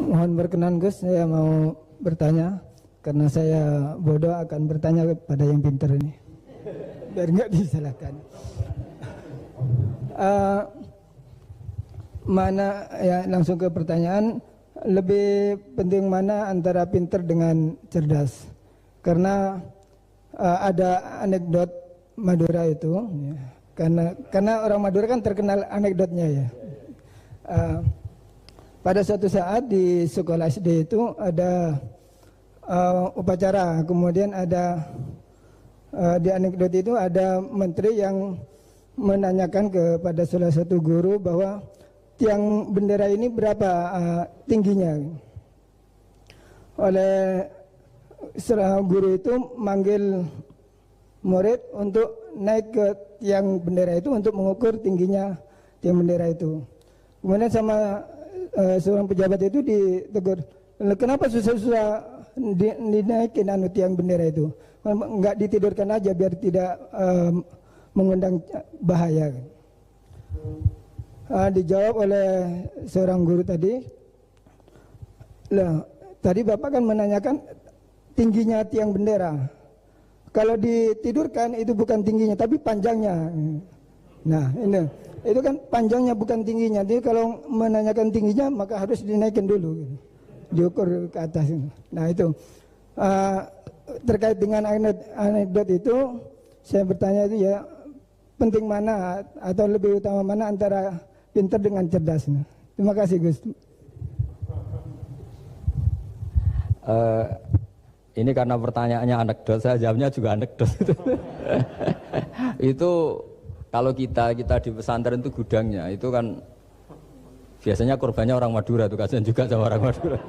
Mohon berkenan Gus, saya mau bertanya. Karena saya bodoh akan bertanya kepada yang pintar ini, biar nggak disalahkan. Mana ya, langsung ke pertanyaan, lebih penting mana antara pintar dengan cerdas? Karena ada anekdot Madura itu, ya, karena orang Madura kan terkenal anekdotnya ya. Pada suatu saat di sekolah SD itu ada upacara, kemudian ada di anekdot itu ada menteri yang menanyakan kepada salah satu guru bahwa tiang bendera ini berapa tingginya. Oleh seorang guru itu manggil murid untuk naik ke tiang bendera itu untuk mengukur tingginya tiang bendera itu. Kemudian sama seorang pejabat itu ditegur, kenapa susah-susah dinaikin tiang bendera itu, nggak ditidurkan aja biar tidak mengundang bahaya. Dijawab oleh seorang guru tadi, tadi Bapak kan menanyakan tingginya tiang bendera. Kalau ditidurkan itu bukan tingginya tapi panjangnya. Nah ini itu kan panjangnya bukan tingginya. Jadi kalau menanyakan tingginya maka harus dinaikin dulu, diukur ke atas. Nah itu terkait dengan anekdot itu, saya bertanya itu ya, penting mana atau lebih utama mana antara pintar dengan cerdas? Terima kasih Gus. Ini karena pertanyaannya anekdot, saya jawabnya juga anekdot. Itu kalau kita di pesantren itu gudangnya, itu kan biasanya korbannya orang Madura, tuh kasihan juga sama orang Madura.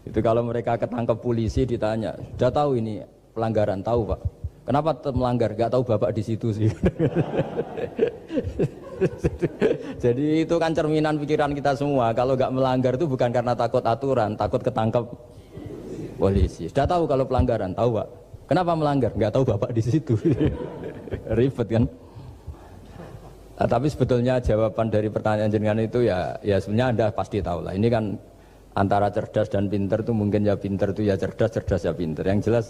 Itu kalau mereka ketangkep polisi ditanya, sudah tahu ini pelanggaran, tahu Pak? Kenapa melanggar? Gak tahu Bapak di situ sih. Jadi itu kan cerminan pikiran kita semua. Kalau gak melanggar itu bukan karena takut aturan, takut ketangkep polisi. Sudah tahu kalau pelanggaran, tahu Pak? Kenapa melanggar? Gak tahu Bapak di situ. Ribet kan? Nah, tapi sebetulnya jawaban dari pertanyaan jenengan itu ya sebenarnya Anda pasti tahu lah. Ini kan antara cerdas dan pinter itu mungkin ya pinter itu ya cerdas, cerdas ya pinter. Yang jelas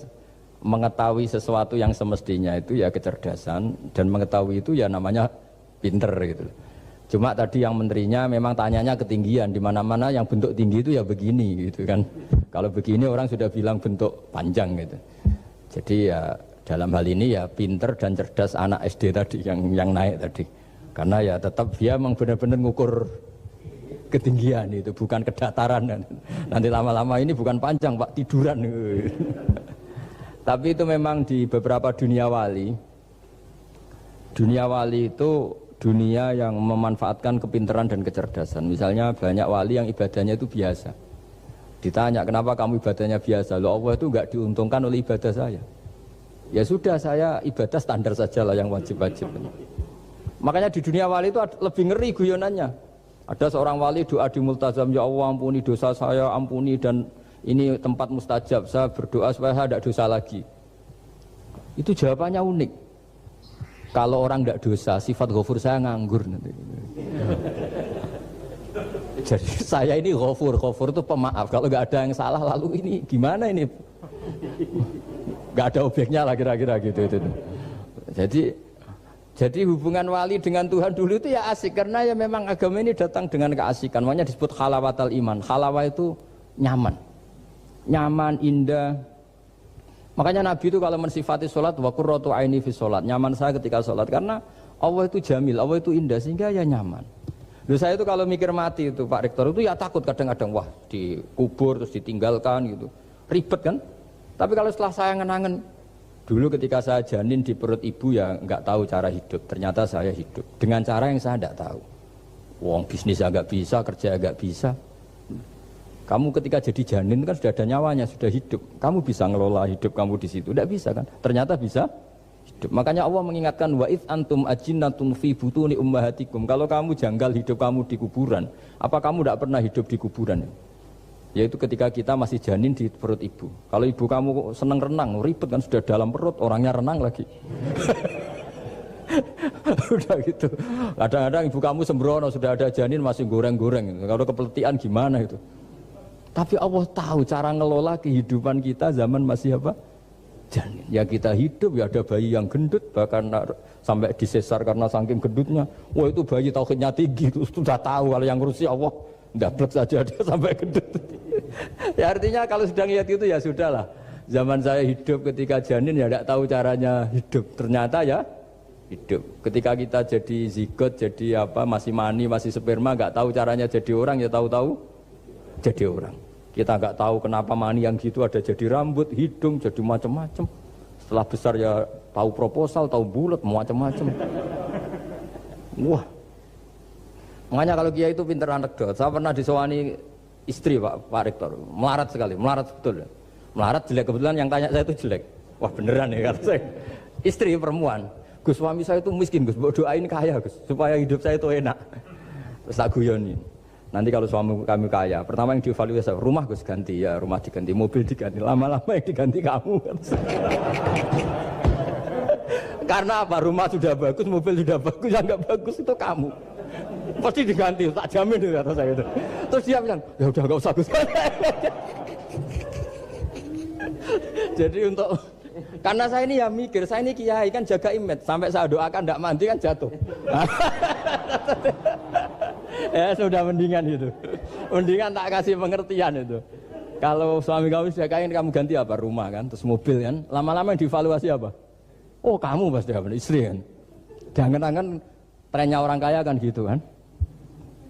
mengetahui sesuatu yang semestinya itu ya kecerdasan, dan mengetahui itu ya namanya pinter gitu. Cuma tadi yang menterinya memang tanyanya ketinggian, di mana-mana yang bentuk tinggi itu ya begini gitu kan. Kalau begini orang sudah bilang bentuk panjang gitu. Jadi ya dalam hal ini ya pinter dan cerdas anak SD tadi yang naik tadi. Karena ya tetap dia memang benar-benar ngukur ketinggian itu, bukan kedataran. Nanti lama-lama ini bukan panjang Pak, tiduran. Tapi itu memang di beberapa dunia wali itu dunia yang memanfaatkan kepintaran dan kecerdasan. Misalnya banyak wali yang ibadahnya itu biasa. Ditanya kenapa kamu ibadahnya biasa? Loh, Allah itu enggak diuntungkan oleh ibadah saya. Ya sudah, saya ibadah standar saja lah yang wajib-wajib. Makanya di dunia wali itu lebih ngeri guyonannya. Ada seorang wali doa di multazam, ya Allah ampuni dosa saya, ampuni, dan ini tempat mustajab, saya berdoa supaya saya tidak dosa lagi. Itu jawabannya unik. Kalau orang tidak dosa, sifat ghafur saya nganggur nanti. Jadi saya ini ghafur itu pemaaf. Kalau nggak ada yang salah, lalu ini gimana ini? Nggak ada objeknya lah kira-kira gitu. Jadi hubungan wali dengan Tuhan dulu itu ya asik, karena ya memang agama ini datang dengan keasikan. Makanya disebut halawatal iman. Halawah itu nyaman, indah. Makanya Nabi itu kalau mensifati sholat, wa qurratu aini fi sholat, nyaman saya ketika sholat, karena Allah itu jamil, Allah itu indah, sehingga ya nyaman. Lalu saya itu kalau mikir mati itu Pak Rektor itu ya takut kadang-kadang, wah dikubur terus ditinggalkan gitu, ribet kan. Tapi kalau setelah saya ngenangen, dulu ketika saya janin di perut ibu ya nggak tahu cara hidup, ternyata saya hidup dengan cara yang saya nggak tahu. Wong bisnis agak bisa, kerja agak bisa. Kamu ketika jadi janin kan sudah ada nyawanya, sudah hidup. Kamu bisa ngelola hidup kamu di situ, tidak bisa kan? Ternyata bisa hidup. Makanya Allah mengingatkan wa id antum ajinnatun fi butuni ummahatikum. Kalau kamu janggal hidup kamu di kuburan, apa kamu tidak pernah hidup di kuburan? Yaitu ketika kita masih janin di perut ibu. Kalau ibu kamu senang renang, ribet kan, sudah dalam perut, orangnya renang lagi. Udah gitu. Kadang-kadang ibu kamu sembrono sudah ada janin masih goreng-goreng. Kalau kepeletian gimana itu? Tapi Allah tahu cara ngelola kehidupan kita zaman masih apa? Janin. Ya kita hidup ya ada bayi yang gendut bahkan sampai disesar karena saking gendutnya. Wah itu bayi tauhidnya tinggi itu sudah tahu kalau yang ngurusi Allah. Ndablek saja dia sampai gendut. Ya artinya kalau sedang lihat itu ya sudahlah. Zaman saya hidup ketika janin ya tidak tahu caranya hidup. Ternyata ya hidup. Ketika kita jadi zigot, jadi apa masih mani, masih sperma, nggak tahu caranya jadi orang ya tahu-tahu jadi orang. Kita nggak tahu kenapa mani yang gitu ada jadi rambut, hidung, jadi macam-macam. Setelah besar ya tahu proposal, tahu bulat, macam-macam. Wah. Makanya kalau Kiai itu pinter anekdot. Saya pernah disewani istri Pak Rektor, melarat sekali, melarat betul. Melarat jelek, kebetulan yang tanya saya itu jelek. Wah beneran ya kata saya. Istri perempuan. Gus suami saya itu miskin Gus, doain kaya Gus supaya hidup saya itu enak. Terus tak guyoni. Nanti kalau suami kami kaya, pertama yang dievaluasi rumah Gus ganti ya, rumah diganti, mobil diganti, lama-lama yang diganti kamu. Karena apa? Rumah sudah bagus, mobil sudah bagus, yang nggak bagus itu kamu. Pasti diganti, tak jamin itu kata saya itu. Terus dia bilang, ya udah nggak usah Gus. Jadi untuk karena saya ini ya mikir, saya ini kiai kan jaga image, sampai saya doakan tidak mandi kan jatuh. Ya sudah mendingan itu, mendingan tak kasih pengertian itu. Kalau suami kamu sudah kaya kamu ganti apa? Rumah kan, terus mobil kan, lama-lama yang dievaluasi apa? Oh kamu pasti apa? Istri kan. Jangan-jangan trennya orang kaya kan gitu kan.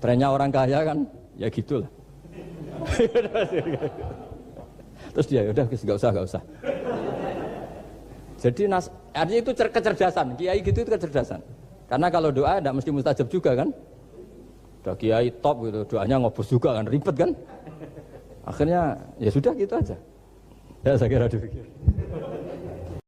Trennya orang kaya kan, ya gitulah. Terus dia udah nggak usah. Jadi artinya itu kecerdasan, kiai gitu itu kecerdasan. Karena kalau doa tidak mesti mustajab juga kan. Udah kiai top gitu, doanya ngobos juga kan, ribet kan. Akhirnya ya sudah gitu aja. Ya saya kira demikian.